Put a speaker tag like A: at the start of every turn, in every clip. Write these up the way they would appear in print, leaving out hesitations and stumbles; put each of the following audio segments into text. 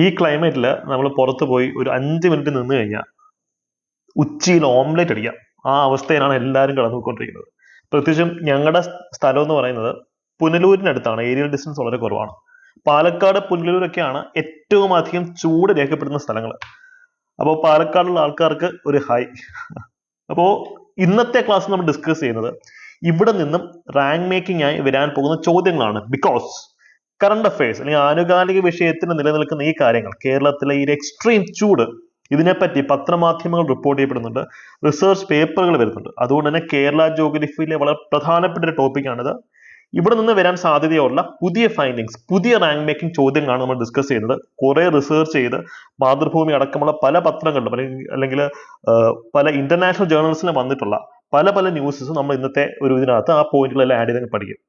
A: ഈ ക്ലൈമറ്റിൽ നമ്മൾ പുറത്ത് പോയി ഒരു 5 മിനിറ്റ് നിന്ന് കഴിഞ്ഞാൽ ഉച്ചയിൽ ഓംലെറ്റ് അടിക്കാം. ആ അവസ്ഥയിലാണ് എല്ലാവരും കടന്നുപോയിക്കൊണ്ടിരിക്കുന്നത്. പ്രത്യേകിച്ചും ഞങ്ങളുടെ സ്ഥലം എന്ന് പറയുന്നത് പുനലൂരിനടുത്താണ്. ഏരിയൽ ഡിസ്റ്റൻസ് വളരെ കുറവാണ്. പാലക്കാട്, പുനലൂരൊക്കെയാണ് ഏറ്റവും അധികം ചൂട് രേഖപ്പെടുന്ന സ്ഥലങ്ങൾ. അപ്പോൾ പാലക്കാടുള്ള ആൾക്കാർക്ക് ഒരു ഹായ്. അപ്പോൾ ഇന്നത്തെ ക്ലാസ് നമ്മൾ ഡിസ്കസ് ചെയ്യുന്നത് ഇവിടെ നിന്നും റാങ്ക് മേക്കിംഗ് ആയി വരാൻ പോകുന്ന ചോദ്യങ്ങളാണ്. ബിക്കോസ് കറണ്ട് അഫയേഴ്സ് അല്ലെങ്കിൽ ആനുകാലിക വിഷയത്തിന് നിലനിൽക്കുന്ന ഈ കാര്യങ്ങൾ, കേരളത്തിലെ ഈ എക്സ്ട്രീം ചൂട്, ഇതിനെപ്പറ്റി പത്രമാധ്യമങ്ങൾ റിപ്പോർട്ട് ചെയ്യപ്പെടുന്നുണ്ട്, റിസർച്ച് പേപ്പറുകൾ വരുന്നുണ്ട്. അതുകൊണ്ട് തന്നെ കേരള ജോഗ്രഫിയിലെ വളരെ പ്രധാനപ്പെട്ട ഒരു ടോപ്പിക്കാണിത്. ഇവിടെ നിന്ന് വരാൻ സാധ്യതയുള്ള പുതിയ ഫൈൻഡിങ്സ്, പുതിയ റാങ്ക് മേക്കിംഗ് ചോദ്യങ്ങളാണ് നമ്മൾ ഡിസ്കസ് ചെയ്യുന്നത്. കുറെ റിസർച്ച് ചെയ്ത് മാതൃഭൂമി അടക്കമുള്ള പല പത്രങ്ങളിലും അല്ലെങ്കിൽ പല ഇന്റർനാഷണൽ ജേർണൽസിലും വന്നിട്ടുള്ള പല പല ന്യൂസസും നമ്മൾ ഇന്നത്തെ ഒരു ഇതിനകത്ത് ആ പോയിന്റുകളെല്ലാം ആഡ് ചെയ്ത് പഠിക്കും.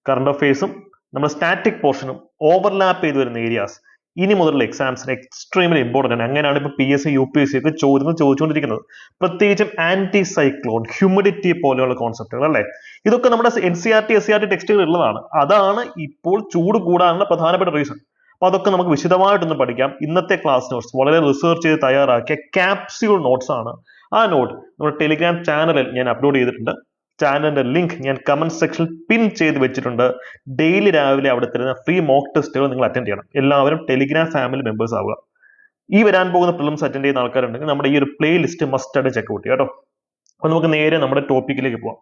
A: കറണ്ട് അഫയേഴ്സും നമ്മുടെ സ്റ്റാറ്റിക് പോർഷനും ഓവർലാപ്പ് ചെയ്ത് വരുന്ന ഏരിയാസ് ഇനി മുതലുള്ള എക്സാംസിന് എക്സ്ട്രീംലി ഇമ്പോർട്ടൻ്റ് ആണ്. അങ്ങനെയാണ് ഇപ്പൊ PSC UPSC ഒക്കെ ചോദിച്ചുകൊണ്ടിരിക്കുന്നത്. പ്രത്യേകിച്ചും ആന്റി സൈക്ലോൺ, ഹ്യൂമിഡിറ്റി പോലെയുള്ള കോൺസെപ്റ്റുകൾ അല്ലെ. ഇതൊക്കെ നമ്മുടെ NCERT SCERT ടെക്സ്റ്റുകൾ ഉള്ളതാണ്. അതാണ് ഇപ്പോൾ ചൂട് കൂടാനുള്ള പ്രധാനപ്പെട്ട റീസൺ. അപ്പൊ അതൊക്കെ നമുക്ക് വിശദമായിട്ടൊന്ന് പഠിക്കാം. ഇന്നത്തെ ക്ലാസ് നോട്ട്സ് വളരെ റിസർച്ച് ചെയ്ത് തയ്യാറാക്കിയ ക്യാപ്സ്യൂൾ നോട്ട്സ് ആണ്. ആ നോട്ട് നമ്മുടെ ടെലിഗ്രാം ചാനലിൽ ഞാൻ അപ്ലോഡ് ചെയ്തിട്ടുണ്ട്. ചാനലിന്റെ ലിങ്ക് ഞാൻ കമന്റ് സെക്ഷനിൽ പിൻ ചെയ്ത് വെച്ചിട്ടുണ്ട്. ഡെയിലി രാവിലെ അവിടെ തരുന്ന ഫ്രീ മോക്ക് ടെസ്റ്റുകൾ നിങ്ങൾ അറ്റൻഡ് ചെയ്യണം. എല്ലാവരും ടെലിഗ്രാം ഫാമിലി മെമ്പേഴ്സ് ആവുക. ഈ വരാൻ പോകുന്ന പ്രിലിംസ് അറ്റൻഡ് ചെയ്യുന്ന ആൾക്കാരുണ്ടെങ്കിൽ നമ്മുടെ ഈ ഒരു പ്ലേ ലിസ്റ്റ് മസ്റ്റ് ആയിട്ട് ചെക്കൗട്ട് ചെയ്യുക കേട്ടോ. അപ്പൊ നമുക്ക് നേരെ നമ്മുടെ ടോപ്പിക്കിലേക്ക് പോവാം.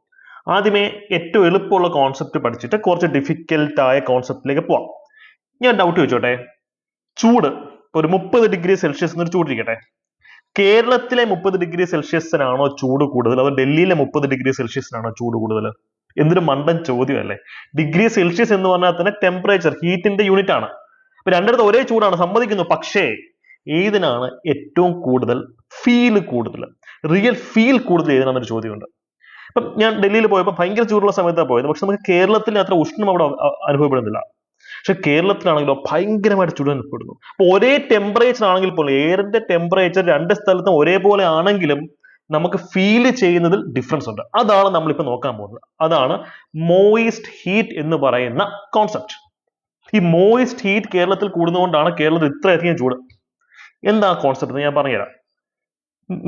A: ആദ്യമേ ഏറ്റവും എളുപ്പമുള്ള കോൺസെപ്റ്റ് പഠിച്ചിട്ട് കുറച്ച് ഡിഫിക്കൽട്ട് ആയ കോൺസെപ്റ്റിലേക്ക് പോവാം. ഞാൻ ഡൗട്ട് ചോദിച്ചോട്ടെ, ചൂട് ഒരു 30 ഡിഗ്രി സെൽഷ്യസ് എന്നൊരു ചൂടിരിക്കട്ടെ. കേരളത്തിലെ 30 ഡിഗ്രി സെൽഷ്യസിനാണോ ചൂട് കൂടുതൽ, അതോ ഡൽഹിയിലെ 30 ഡിഗ്രി സെൽഷ്യസിനാണോ ചൂട് കൂടുതൽ? എന്തൊരു മണ്ടൻ ചോദ്യമല്ലേ. ഡിഗ്രി സെൽഷ്യസ് എന്ന് പറഞ്ഞാൽ തന്നെ ടെമ്പറേച്ചർ, ഹീറ്റിന്റെ യൂണിറ്റ് ആണ്. അപ്പൊ രണ്ടിടത്ത് ഒരേ ചൂടാണ്, സമ്മതിക്കുന്നു. പക്ഷേ ഏതിനാണ് ഏറ്റവും കൂടുതൽ ഫീൽ കൂടുതൽ, റിയൽ ഫീൽ കൂടുതൽ ഏതിനാണെന്നൊരു ചോദ്യമുണ്ട്. ഇപ്പം ഞാൻ ഡൽഹിയിൽ പോയപ്പോൾ ഭയങ്കര ചൂടുള്ള സമയത്താണ് പോയത്. പക്ഷെ നമുക്ക് കേരളത്തിൽ അത്ര ഉഷ്ണം അവിടെ അനുഭവപ്പെടുന്നില്ല. പക്ഷെ കേരളത്തിലാണെങ്കിലോ ഭയങ്കരമായിട്ട് ചൂട് അനുഭവപ്പെടുന്നു. അപ്പൊ ഒരേ ടെമ്പറേച്ചർ ആണെങ്കിൽ പോലും, എയറിന്റെ ടെമ്പറേച്ചർ രണ്ട് സ്ഥലത്തും ഒരേപോലെ ആണെങ്കിലും നമുക്ക് ഫീൽ ചെയ്യുന്നതിൽ ഡിഫറൻസ് ഉണ്ട്. അതാണ് നമ്മളിപ്പോ നോക്കാൻ പോകുന്നത്. അതാണ് മോയിസ്റ്റ് ഹീറ്റ് എന്ന് പറയുന്ന കോൺസെപ്റ്റ്. ഈ മോയിസ്റ്റ് ഹീറ്റ് കേരളത്തിൽ കൂടുന്നതുകൊണ്ടാണ് കേരളത്തിൽ ഇത്രയധികം ചൂട്. എന്താ കോൺസെപ്റ്റ് ഞാൻ പറഞ്ഞുതരാം.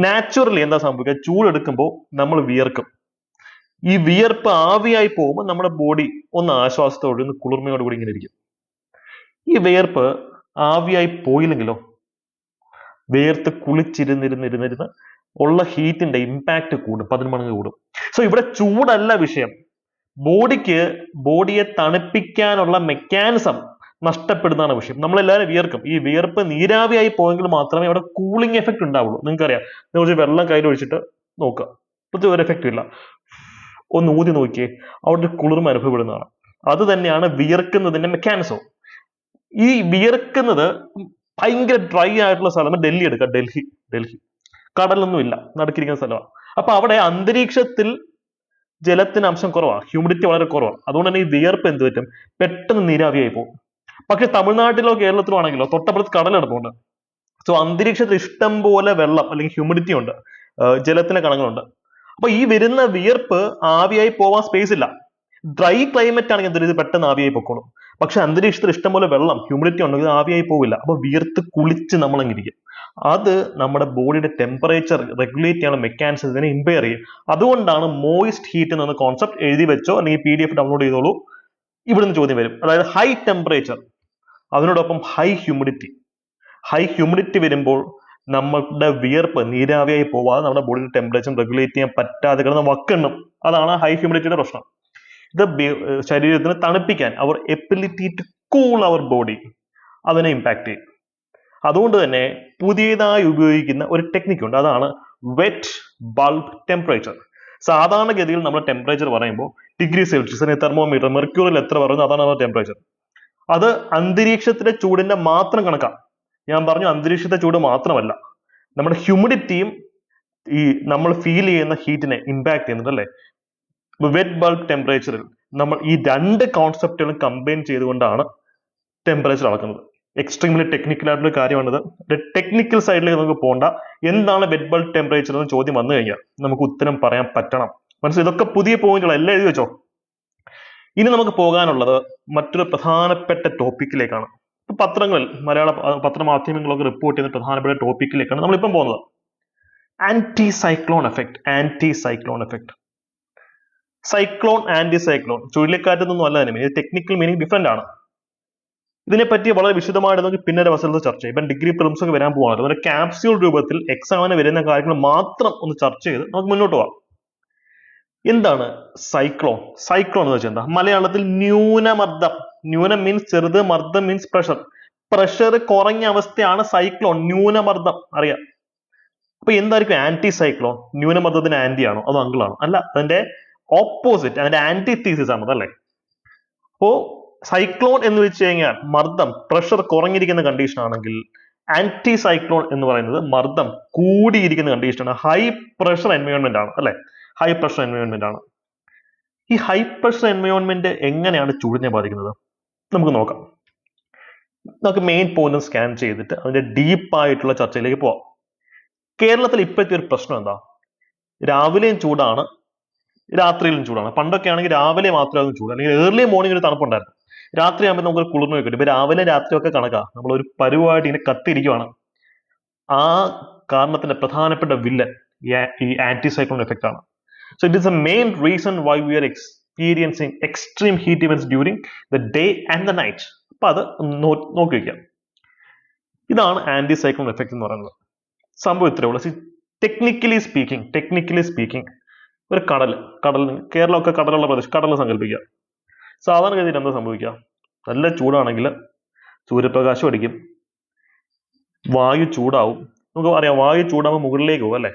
A: നാച്ചുറലി എന്താ സംഭവിക്കുക, ചൂടെടുക്കുമ്പോൾ നമ്മൾ വിയർക്കും. ഈ വിയർപ്പ് ആവിയായി പോകുമ്പോൾ നമ്മുടെ ബോഡി ഒന്ന് ആശ്വാസത്തോടെ, ഒന്ന് കുളിർമയോട് കൂടി ഇങ്ങനെ ഇരിക്കും. ഈ വിയർപ്പ് ആവിയായി പോയില്ലെങ്കിലോ, വിയർത്ത് കുളിച്ചിരുന്നിരുന്നിരുന്നിരുന്ന് ഉള്ള ഹീറ്റിന്റെ ഇമ്പാക്ട് കൂടും, 10 മടങ്ങ് കൂടും. സോ ഇവിടെ ചൂടല്ല വിഷയം. ബോഡിയെ തണുപ്പിക്കാനുള്ള മെക്കാനിസം നഷ്ടപ്പെടുന്നതാണ് വിഷയം. നമ്മളെല്ലാവരും വിയർക്കും. ഈ വിയർപ്പ് നീരാവിയായി പോയെങ്കിൽ മാത്രമേ അവിടെ കൂളിംഗ് എഫക്ട് ഉണ്ടാവുള്ളൂ. നിങ്ങൾക്കറിയാം, കുറച്ച് വെള്ളം കയ്യിൽ ഒഴിച്ചിട്ട് നോക്കുക, പ്രത്യേക ഒരു എഫക്റ്റും ഇല്ല. ഒന്ന് ഊതി നോക്കിയേ, അവിടെ ഒരു കുളിർമ അനുഭവപ്പെടുന്നതാണ്. അത് തന്നെയാണ് വിയർക്കുന്നതിന്റെ മെക്കാനിസം. ഈ വിയർക്കുന്നത് ഭയങ്കര ഡ്രൈ ആയിട്ടുള്ള സ്ഥലം ഡൽഹി എടുക്കാം. ഡൽഹി കടലൊന്നും ഇല്ല, നടുക്കിരിക്കുന്ന സ്ഥലമാണ്. അപ്പൊ അവിടെ അന്തരീക്ഷത്തിൽ ജലത്തിന് അംശം കുറവാണ്, ഹ്യൂമിഡിറ്റി വളരെ കുറവാണ്. അതുകൊണ്ട് തന്നെ ഈ വിയർപ്പ് എന്ത് പറ്റും, പെട്ടെന്ന് നീരാവിയായി പോകും. പക്ഷെ തമിഴ്നാട്ടിലോ കേരളത്തിലോ ആണെങ്കിലോ തൊട്ടപ്പുറത്ത് കടലെടുപ്പുണ്ട്. സോ അന്തരീക്ഷത്തിൽ ഇഷ്ടം പോലെ വെള്ളം അല്ലെങ്കിൽ ഹ്യൂമിഡിറ്റി ഉണ്ട്, ജലത്തിന്റെ കണങ്ങളുണ്ട്. അപ്പൊ ഈ വരുന്ന വിയർപ്പ് ആവിയായി പോവാൻ സ്പേസ് ഇല്ല. ഡ്രൈ ക്ലൈമറ്റ് ആണെങ്കിൽ എന്തൊരു ഇത് പെട്ടെന്ന് ആവിയായി പൊക്കോളും. പക്ഷെ അന്തരീക്ഷത്തിൽ ഇഷ്ടംപോലെ വെള്ളം, ഹ്യൂമിഡിറ്റി ഉണ്ടെങ്കിൽ ആവിയായി പോവില്ല. അപ്പൊ വിയർത്ത് കുളിച്ച് നമ്മളങ്ങിരിക്കും. അത് നമ്മുടെ ബോഡിയുടെ ടെമ്പറേച്ചർ റെഗുലേറ്റ് ചെയ്യാനുള്ള മെക്കാനിസത്തിനെ ഇമ്പയർ ചെയ്യും. അതുകൊണ്ടാണ് മോയിസ്റ്റ് ഹീറ്റ് എന്ന കോൺസെപ്റ്റ് എഴുതി വെച്ചോ അല്ലെങ്കിൽ PDF ഡൗൺലോഡ് ചെയ്തോളൂ. ഇവിടുന്ന് ചോദ്യം വരും. അതായത് ഹൈ ടെമ്പറേച്ചർ, അതിനോടൊപ്പം ഹൈ ഹ്യൂമിഡിറ്റി വരുമ്പോൾ നമ്മുടെ വിയർപ്പ് നീരാവിയായി പോവാതെ നമ്മുടെ ബോഡിയുടെ ടെമ്പറേച്ചർ റെഗുലേറ്റ് ചെയ്യാൻ പറ്റാതെ കിടന്ന് വക്കെണ്ണും. അതാണ് ഹൈ ഹ്യൂമിഡിറ്റിയുടെ പ്രശ്നം. ഇത് ശരീരത്തിന് തണുപ്പിക്കാൻ, our ability to cool our body, അതിനെ ഇമ്പാക്ട് ചെയ്യും. അതുകൊണ്ട് തന്നെ പുതിയതായി ഉപയോഗിക്കുന്ന ഒരു ടെക്നിക് ഉണ്ട്, അതാണ് വെറ്റ് ബൾബ് ടെമ്പറേച്ചർ. സാധാരണഗതിയിൽ നമ്മൾ ടെമ്പറേച്ചർ പറയുമ്പോൾ ഡിഗ്രി സെൽഷ്യസ്, തെർമോമീറ്റർ മെർക്യൂറിൽ എത്ര പറയുന്നു അതാണ് നമ്മുടെ ടെമ്പറേച്ചർ. അത് അന്തരീക്ഷത്തിലെ ചൂടിന്റെ മാത്രം കണക്കാണ്. ഞാൻ പറഞ്ഞു, അന്തരീക്ഷത്തെ ചൂട് മാത്രമല്ല, നമ്മുടെ ഹ്യൂമിഡിറ്റിയും ഈ നമ്മൾ ഫീൽ ചെയ്യുന്ന ഹീറ്റിനെ ഇമ്പാക്ട് ചെയ്യുന്നുണ്ട് അല്ലേ. വെറ്റ് ബൾബ് ടെമ്പറേച്ചറിൽ നമ്മൾ ഈ രണ്ട് കോൺസെപ്റ്റുകളും കമ്പൈൻ ചെയ്തുകൊണ്ടാണ് ടെമ്പറേച്ചർ അളക്കുന്നത്. എക്സ്ട്രീംലി ടെക്നിക്കൽ ആയിട്ടുള്ള കാര്യമാണിത്. ടെക്നിക്കൽ സൈഡിലേക്ക് നമുക്ക് പോകണ്ട. എന്താണ് വെറ്റ് ബൾബ് ടെമ്പറേച്ചർ എന്ന് ചോദ്യം വന്നു കഴിഞ്ഞാൽ നമുക്ക് ഉത്തരം പറയാൻ പറ്റണം. മനസ്സിലായി? ഇതൊക്കെ പുതിയ പോയിന്റുകൾ എല്ലാം എഴുതി വെച്ചോ. ഇനി നമുക്ക് പോകാനുള്ളത് മറ്റൊരു പ്രധാനപ്പെട്ട ടോപ്പിക്കിലേക്കാണ്. പത്രങ്ങളിൽ മലയാള പത്രമാധ്യമങ്ങളൊക്കെ റിപ്പോർട്ട് ചെയ്യുന്ന പ്രധാനപ്പെട്ട ടോപ്പിക്കിലേക്കാണ് നമ്മളിപ്പം പോകുന്നത്. Anti cyclone effect. Cyclone, anti cyclone, ചുഴലിക്കാറ്റൊന്നും അല്ല തന്നെ, ഇത് ടെക്നിക്കൽ മീനിങ് ഡിഫറെന്റ് ആണ്. ഇതിനെപ്പറ്റി വളരെ വിശദമായിട്ട് നമുക്ക് പിന്നീട് അവസരത്തിൽ ചർച്ച ചെയ്യും. ഇപ്പം ഡിഗ്രി പ്രിലിംസ് ഒക്കെ വരാൻ പോവാണ്, അതുപോലെ ക്യാപ്സ്യൂൾ രൂപത്തിൽ എക്സാമിന് വരുന്ന കാര്യങ്ങൾ മാത്രം ഒന്ന് ചർച്ച ചെയ്ത് നമുക്ക് മുന്നോട്ട് പോവാം. എന്താണ് സൈക്ലോൺ എന്ന് വെച്ചാൽ എന്താ? മലയാളത്തിൽ ന്യൂനമർദ്ദം. ന്യൂനം മീൻസ് ചെറുത്, മർദ്ദം മീൻസ് പ്രഷർ കുറഞ്ഞ അവസ്ഥയാണ് സൈക്ലോൺ, ന്യൂനമർദ്ദം, അറിയാം. അപ്പൊ എന്തായിരിക്കും ആന്റി സൈക്ലോൺ? ന്യൂനമർദ്ദത്തിന് ആന്റി ആണോ അതോ അങ്കിൾ ആണോ? അല്ല, അതിന്റെ ഓപ്പോസിറ്റ്, അതിന്റെ ആന്റി തീസിസ് ആണ്, അല്ലേ? അപ്പോ സൈക്ലോൺ എന്ന് വെച്ച് കഴിഞ്ഞാൽ മർദ്ദം, പ്രഷർ കുറഞ്ഞിരിക്കുന്ന കണ്ടീഷൻ ആണെങ്കിൽ ആന്റി സൈക്ലോൺ എന്ന് പറയുന്നത് മർദ്ദം കൂടിയിരിക്കുന്ന കണ്ടീഷനാണ്, ഹൈ പ്രഷർ എൻവയോൺമെന്റ് ആണ്, അല്ലെ? ഹൈ പ്രഷർ എൻവയോൺമെന്റ് ആണ്. ഈ ഹൈ പ്രഷർ എൻവയോൺമെന്റ് എങ്ങനെയാണ് ചൂടിനെ ബാധിക്കുന്നത് നമുക്ക് നോക്കാം. നമുക്ക് മെയിൻ പോയിന്റ് സ്കാൻ ചെയ്തിട്ട് അതിന്റെ ഡീപ്പായിട്ടുള്ള ചർച്ചയിലേക്ക് പോവാം. കേരളത്തിൽ ഇപ്പോഴത്തെ ഒരു പ്രശ്നം എന്താ? രാവിലെയും ചൂടാണ്, രാത്രിയിലും ചൂടാണ്. പണ്ടൊക്കെ ആണെങ്കിൽ രാവിലെ മാത്രമായിരുന്നു ചൂട്, അല്ലെങ്കിൽ ഏർലി മോർണിംഗ് ഒരു തണുപ്പുണ്ടായിരുന്നു. രാത്രി ആകുമ്പോൾ നമുക്ക് കുളിർമ കിട്ടും. ഇപ്പൊ രാവിലെ രാത്രിയൊക്കെ കണക്കാ, നമ്മളൊരു പരുവായിട്ട് ഇങ്ങനെ കത്തിരിക്കുവാണ്. ആ കാരണത്തിന്റെ പ്രധാനപ്പെട്ട വില്ലൻ ഈ ആന്റി സൈക്ലോൺ എഫക്റ്റ് ആണ്. So it is a main reason why we are experiencing extreme heat events during the day and the night. അപ്പൊ അത് നോക്കി വയ്ക്കാം. ഇതാണ് ആന്റി സൈക്ലോൺ എഫക്റ്റ് എന്ന് പറയുന്നത്. സംഭവം ഇത്രയേ ഉള്ളൂ. ടെക്നിക്കലി സ്പീക്കിംഗ് ഒരു കടലിന്, കേരളമൊക്കെ കടലുള്ള പ്രദേശം, കടൽ സങ്കല്പിക്കുക. സാധാരണഗതിയിൽ എന്താ സംഭവിക്കുക? നല്ല ചൂടാണെങ്കിൽ സൂര്യപ്രകാശം അടിക്കും, വായു ചൂടാവും. നമുക്ക് അറിയാം, വായു ചൂടാകുമ്പോൾ മുകളിലേക്ക് പോകും, അല്ലെ?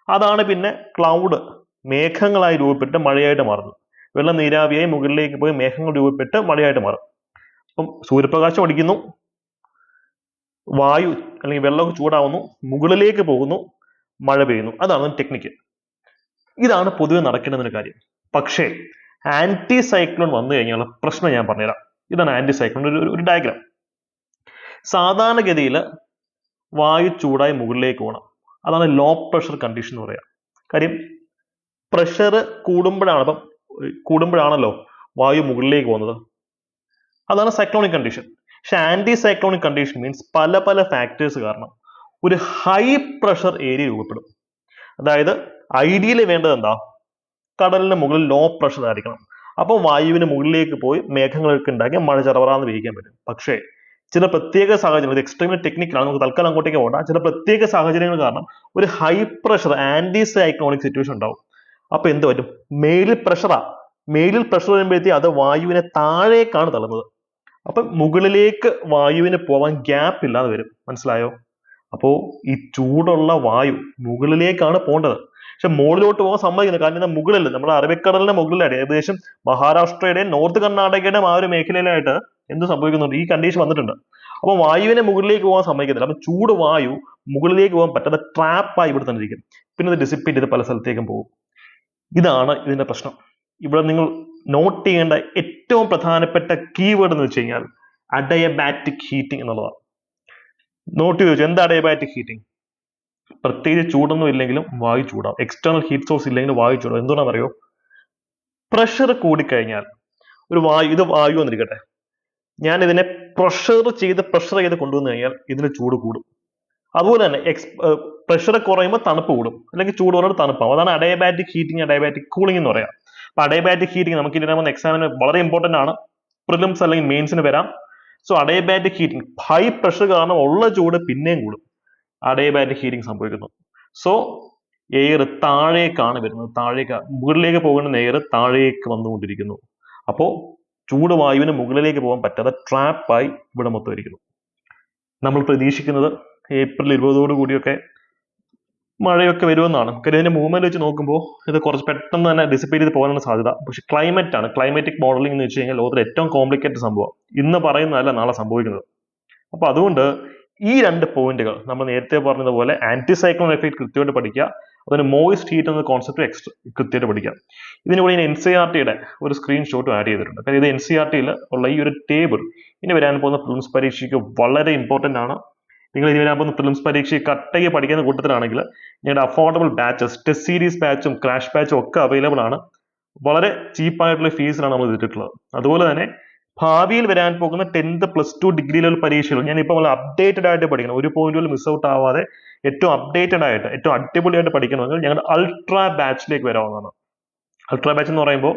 A: അതാണ് പിന്നെ ക്ലൗഡ്, മേഘങ്ങളായി രൂപപ്പെട്ട് മഴയായിട്ട് മാറുന്നത്. വെള്ളം നീരാവിയായി മുകളിലേക്ക് പോയി മേഘങ്ങൾ രൂപപ്പെട്ട് മഴയായിട്ട് മാറും. അപ്പം സൂര്യപ്രകാശം അടിക്കുന്നു, വായു അല്ലെങ്കിൽ വെള്ളമൊക്കെ ചൂടാവുന്നു, മുകളിലേക്ക് പോകുന്നു, മഴ പെയ്യുന്നു. അതാണ് ടെക്നിക്ക്. ഇതാണ് പൊതുവെ നടക്കേണ്ടുന്ന കാര്യം. പക്ഷേ ആന്റി സൈക്ലോൺ വന്നു കഴിഞ്ഞാൽ പ്രശ്നം ഞാൻ പറഞ്ഞുതരാം. ഇതാണ് ആന്റി സൈക്ലോൺ ഒരു ഡയഗ്രാം. സാധാരണഗതിയിൽ വായു ചൂടായി മുകളിലേക്ക് പോകണം. അതാണ് ലോ പ്രഷർ കണ്ടീഷൻ എന്ന് പറയാം. കാര്യം പ്രഷർ കൂടുമ്പോഴാണല്ലോ വായു മുകളിലേക്ക് പോകുന്നത്. അതാണ് സൈക്ലോണിക് കണ്ടീഷൻ. പക്ഷെ ആന്റി സൈക്ലോണിക് കണ്ടീഷൻ മീൻസ് പല ഫാക്ടേഴ്സ് കാരണം ഒരു ഹൈ പ്രഷർ ഏരിയ രൂപപ്പെടും. അതായത് ഐഡിയലി വേണ്ടത് എന്താ? കടലിന് മുകളിൽ ലോ പ്രഷർ ആയിരിക്കണം. അപ്പോൾ വായുവിന് മുകളിലേക്ക് പോയി മേഘങ്ങളൊക്കെ ഉണ്ടാക്കി മഴ ചറവറാന്ന് പെയ്യിക്കാൻ പറ്റും. പക്ഷേ ചില പ്രത്യേക സാഹചര്യങ്ങൾ, ഇത് എക്സ്ട്രീംലി ടെക്നിക്കലാണ്, നമുക്ക് തൽക്കാലം അങ്ങോട്ടേക്ക് പോകണ്ട. ചില പ്രത്യേക സാഹചര്യങ്ങൾ കാരണം ഒരു high pressure anti cyclonic situation ഉണ്ടാവും. അപ്പൊ എന്ത് പറ്റും? മേലിൽ പ്രഷർ വരുമ്പോഴത്തേക്ക് അത് വായുവിനെ താഴേക്കാണ് തള്ളുന്നത്. അപ്പൊ മുകളിലേക്ക് വായുവിന് പോവാൻ ഗ്യാപ്പ് ഇല്ലാതെ വരും. മനസ്സിലായോ? അപ്പോ ഈ ചൂടുള്ള വായു മുകളിലേക്കാണ് പോകേണ്ടത്. പക്ഷെ മുകളിലോട്ട് പോകാൻ സമ്മതിക്കുന്നത്, കാരണം മുകളിൽ, നമ്മുടെ അറബിക്കടലിന്റെ മുകളിലാണ്, ഏകദേശം മഹാരാഷ്ട്രയുടെയും നോർത്ത് കർണാടകയുടെയും ആ ഒരു മേഖലയിലായിട്ട് എന്ത് സംഭവിക്കുന്നുണ്ട്? ഈ കണ്ടീഷൻ വന്നിട്ടുണ്ട്. അപ്പൊ വായുവിനെ മുകളിലേക്ക് പോകാൻ സമ്മതിക്കുന്നില്ല. അപ്പൊ ചൂട് വായു മുകളിലേക്ക് പോകാൻ പറ്റാതെ ട്രാപ്പായി ഇവിടെ തന്നെ ഇരിക്കും. പിന്നെ ഇത് ഡിസിപ്പേറ്റ് ചെയ്ത് പല സ്ഥലത്തേക്കും പോകും. ഇതാണ് ഇതിന്റെ പ്രശ്നം. ഇവിടെ നിങ്ങൾ നോട്ട് ചെയ്യേണ്ട ഏറ്റവും പ്രധാനപ്പെട്ട കീവേഡ് എന്ന് വെച്ച് കഴിഞ്ഞാൽ അഡയബാറ്റിക് ഹീറ്റിംഗ് എന്നുള്ളതാണ്. നോട്ട് ചെയ്ത് വെച്ചു, എന്താ അഡയബാറ്റിക് ഹീറ്റിംഗ്? പ്രത്യേകിച്ച് ചൂടൊന്നും ഇല്ലെങ്കിലും വായു ചൂടാവും. എക്സ്റ്റേണൽ ഹീറ്റ് സോഴ്സ് ഇല്ലെങ്കിലും വായു ചൂടാവും. എന്തുകൊണ്ടാണെന്ന് അറിയോ? പ്രഷർ കൂടിക്കഴിഞ്ഞാൽ ഇത് വായു എന്നിരിക്കട്ടെ, ഞാൻ ഇതിനെ പ്രഷർ ചെയ്ത് കൊണ്ടുവന്നു കഴിഞ്ഞാൽ ഇതിന് ചൂട് കൂടും. അതുപോലെ തന്നെ പ്രഷർ കുറയുമ്പോൾ തണുപ്പ് കൂടും, അല്ലെങ്കിൽ ചൂട് കുറയുമ്പോൾ തണുപ്പാവും. അതാണ് അഡയബാറ്റിക് ഹീറ്റിംഗ്, അഡയബാറ്റിക് കൂളിംഗ് എന്ന് പറയാം. അപ്പൊ അഡയബാറ്റിക് ഹീറ്റിംഗ് നമുക്ക് ഇതിനകത്ത് എക്സാമിന് വളരെ ഇമ്പോർട്ടന്റ് ആണ്, പ്രിലിംസ് അല്ലെങ്കിൽ മെയിൻസിന് വരാം. So adiabatic heating, high pressure കാരണം ഉള്ള ചൂട് പിന്നെയും കൂടും. അഡയബാറ്റിക് ഹീറ്റിംഗ് സംഭവിക്കുന്നു. സോ എയർ താഴേക്കാണ് വരുന്നത്, മുകളിലേക്ക് പോകുന്ന എയർ താഴേക്ക് വന്നുകൊണ്ടിരിക്കുന്നു. അപ്പോ ചൂട് വായുവിന് മുകളിലേക്ക് പോകാൻ പറ്റാതെ ട്രാപ്പായി ഇവിടെ മൊത്തം ഇരിക്കുന്നു. നമ്മൾ പ്രതീക്ഷിക്കുന്നത് ഏപ്രിൽ 20 കൂടിയൊക്കെ മഴയൊക്കെ വരുമെന്നാണ്. കാര്യം ഇതിന്റെ മൂവ്മെന്റ് വെച്ച് നോക്കുമ്പോൾ ഇത് കുറച്ച് പെട്ടെന്ന് തന്നെ ഡിസിപ്പേറ്റ് ചെയ്ത് പോകാനാണ് സാധ്യത. പക്ഷെ ക്ലൈമാറ്റിക് മോഡലിംഗ് എന്ന് വെച്ച് കഴിഞ്ഞാൽ ലോകത്തിലെ ഏറ്റവും കോംപ്ലിക്കേറ്റഡ് സംഭവം. ഇന്ന് പറയുന്നതല്ല നാളെ സംഭവിക്കുന്നത്. അപ്പൊ അതുകൊണ്ട് ഈ രണ്ട് പോയിന്റുകൾ നമ്മൾ നേരത്തെ പറഞ്ഞതുപോലെ ആന്റി സൈക്ലോൺ എഫക്ട് കൃത്യമായിട്ട് പഠിക്കുക, അതിന് മോയിസ്റ്റ് ഹീറ്റ് എന്ന കോൺസെപ്റ്റ് കൃത്യമായിട്ട് പഠിക്കുക. ഇതിന് കൂടി NCERT-യുടെ ഒരു സ്ക്രീൻഷോട്ടും ആഡ് ചെയ്തിട്ടുണ്ട്. കാര്യം ഇത് NCERT-യിൽ ഉള്ള ഈ ഒരു ടേബിൾ ഇനി വരാൻ പോകുന്ന പ്രിലിംസ് പരീക്ഷയ്ക്ക് വളരെ ഇമ്പോർട്ടന്റ് ആണ്. നിങ്ങൾ ഇനി വരാൻ പോകുന്ന പ്രിലിംസ് പരീക്ഷ കട്ടയ്ക്ക് പഠിക്കുന്ന കൂട്ടത്തിലാണെങ്കിൽ ഞങ്ങളുടെ അഫോർഡബിൾ ബാച്ചസ്, ടെസ്റ്റ് സീരീസ് ബാച്ചും ക്രാഷ് ബാച്ചും ഒക്കെ അവൈലബിൾ ആണ്. വളരെ ചീപ്പായിട്ടുള്ള ഫീസിലാണ് നമ്മൾ ഇതിട്ടുള്ളത്. അതുപോലെ തന്നെ ഭാവിയിൽ വരാൻ പോകുന്ന 10th +2 ഡിഗ്രി ലെവൽ പരീക്ഷകൾ ഞാൻ ഇപ്പോൾ അപ്ഡേറ്റഡ് ആയിട്ട് പഠിക്കണം, ഒരു പോയിന്റ് പോലും മിസ് ഔട്ട് ആവാതെ ഏറ്റവും അപ്ഡേറ്റഡ് ആയിട്ട് ഏറ്റവും അടിപൊളിയായിട്ട് പഠിക്കണമെങ്കിൽ ഞങ്ങളുടെ അൾട്രാ ബാച്ചിലേക്ക് വരാവുന്നതാണ്. അൾട്രാ ബാച്ച് എന്ന് പറയുമ്പോൾ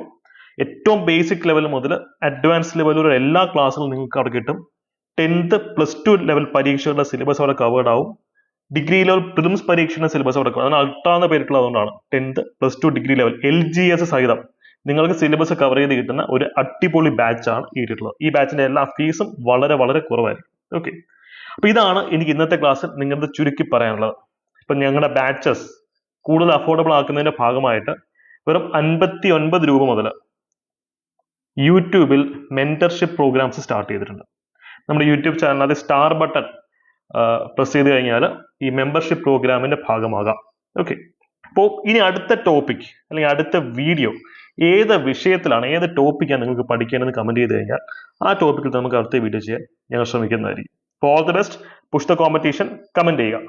A: ഏറ്റവും ബേസിക് ലെവൽ മുതൽ അഡ്വാൻസ് ലെവൽ വരെ എല്ലാ ക്ലാസ്സുകളും നിങ്ങൾക്ക് അവിടെ കിട്ടും. 10th +2 ലെവൽ പരീക്ഷകളുടെ സിലബസ് അവിടെ കവേർഡ് ആവും. ഡിഗ്രി ലെവൽ പ്രിലിംസ് പരീക്ഷയുടെ സിലബസ് അവിടെ അതിന് അൾട്രാ എന്ന് പേരിട്ടുള്ളതുകൊണ്ടാണ് 10th +2 ഡിഗ്രി ലെവൽ LGS സഹിതം നിങ്ങൾക്ക് സിലബസ് കവർ ചെയ്ത് കിട്ടുന്ന ഒരു അടിപൊളി ബാച്ചാണ് ഈട്ടുള്ളത്. ഈ ബാച്ചിന്റെ എല്ലാ ഫീസും വളരെ വളരെ കുറവായിരിക്കും. ഓക്കെ, അപ്പൊ ഇതാണ് എനിക്ക് ഇന്നത്തെ ക്ലാസ്സിൽ നിങ്ങളുടെ ചുരുക്കി പറയാനുള്ളത്. ഇപ്പൊ ഞങ്ങളുടെ ബാച്ചസ് കൂടുതൽ അഫോർഡബിൾ ആക്കുന്നതിന്റെ ഭാഗമായിട്ട് വെറും 59 രൂപ മുതൽ യൂട്യൂബിൽ മെന്റർഷിപ്പ് പ്രോഗ്രാംസ് സ്റ്റാർട്ട് ചെയ്തിട്ടുണ്ട്. നമ്മുടെ യൂട്യൂബ് ചാനലിൽ സ്റ്റാർ ബട്ടൺ പ്രസ് ചെയ്ത് കഴിഞ്ഞാൽ ഈ മെമ്പർഷിപ്പ് പ്രോഗ്രാമിന്റെ ഭാഗമാകാം. ഓക്കെ, അപ്പോൾ ഇനി അടുത്ത ടോപ്പിക് അല്ലെങ്കിൽ അടുത്ത വീഡിയോ ഏത് വിഷയത്തിലാണ്, ഏത് ടോപ്പിക്കാണ് നിങ്ങൾക്ക് പഠിക്കേണ്ടതെന്ന് കമന്റ് ചെയ്ത് കഴിഞ്ഞാൽ ആ ടോപ്പിക്കിൽ നമുക്ക് അടുത്ത വീഡിയോ ചെയ്യാൻ ഞങ്ങൾ ശ്രമിക്കുന്നതായിരിക്കും. All the best. Push the competition. Comment ചെയ്യുക.